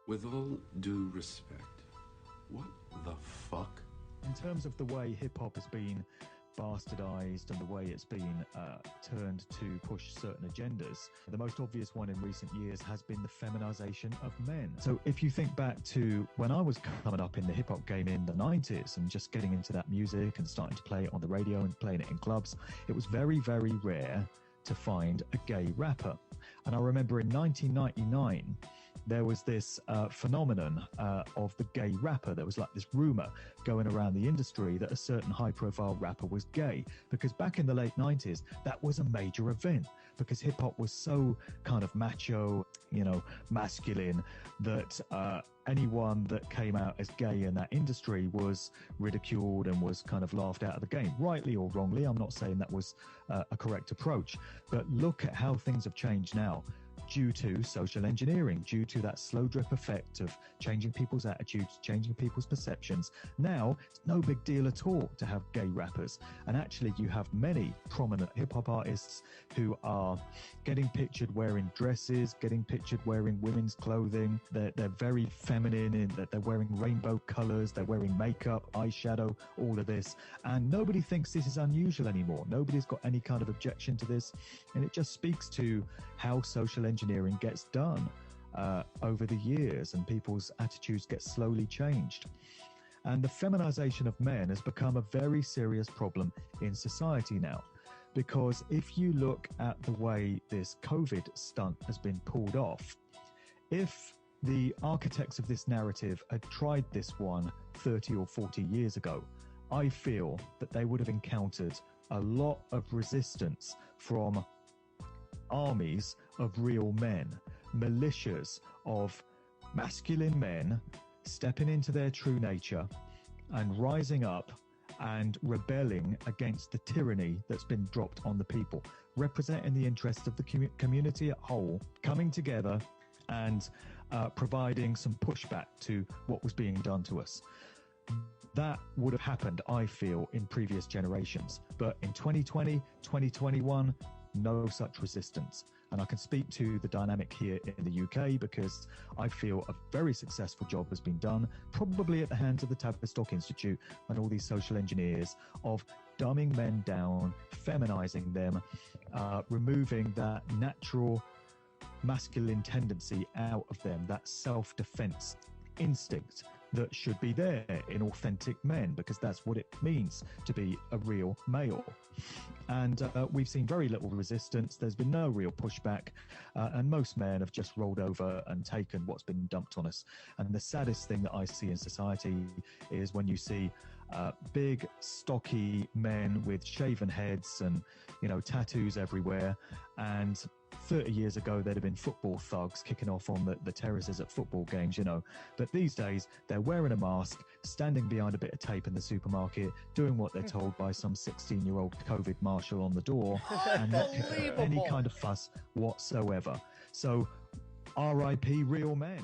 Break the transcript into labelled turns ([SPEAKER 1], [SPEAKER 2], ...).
[SPEAKER 1] With all due respect, what the fuck?
[SPEAKER 2] In terms of the way hip-hop has been bastardized and the way it's been turned to push certain agendas, the most obvious one in recent years has been the feminization of men. So if you think back to when I was coming up in the hip-hop game in the 90s and just getting into that music and starting to play it on the radio and playing it in clubs, it was very, very rare to find a gay rapper. And I remember in 1999, there was this phenomenon of the gay rapper. There was like this rumor going around the industry that a certain high-profile rapper was gay, because back in the late 90s, that was a major event, because hip-hop was so kind of macho, you know, masculine, that anyone that came out as gay in that industry was ridiculed and was kind of laughed out of the game, rightly or wrongly. I'm not saying that was a correct approach, but look at how things have changed now, due to social engineering, due to that slow drip effect of changing people's attitudes, changing people's perceptions. Now, it's no big deal at all to have gay rappers. And actually, you have many prominent hip-hop artists who are getting pictured wearing dresses, getting pictured wearing women's clothing. They're very feminine in that they're wearing rainbow colors, they're wearing makeup, eyeshadow, all of this. And nobody thinks this is unusual anymore. Nobody's got any kind of objection to this. And it just speaks to how social engineering gets done over the years, and people's attitudes get slowly changed. And the feminization of men has become a very serious problem in society now, because if you look at the way this COVID stunt has been pulled off, if the architects of this narrative had tried this one 30 or 40 years ago, I feel that they would have encountered a lot of resistance from armies of real men, militias of masculine men stepping into their true nature and rising up and rebelling against the tyranny that's been dropped on the people, representing the interests of the community at whole, coming together and providing some pushback to what was being done to us. That would have happened, I feel, in previous generations. But in 2020, 2021, no such resistance. And I can speak to the dynamic here in the UK because I feel a very successful job has been done, probably at the hands of the Tavistock Institute and all these social engineers, of dumbing men down, feminizing them, removing that natural masculine tendency out of them, that self-defense instinct that should be there in authentic men, because that's what it means to be a real male. And we've seen very little resistance. There's been no real pushback, and most men have just rolled over and taken what's been dumped on us. And the saddest thing that I see in society is when you see big, stocky men with shaven heads and, you know, tattoos everywhere. And 30 years ago, there'd have been football thugs kicking off on the terraces at football games, you know. But these days, they're wearing a mask, standing behind a bit of tape in the supermarket, doing what they're told by some 16-year-old COVID marshal on the door, and not kicking any kind of fuss whatsoever. So, RIP real men.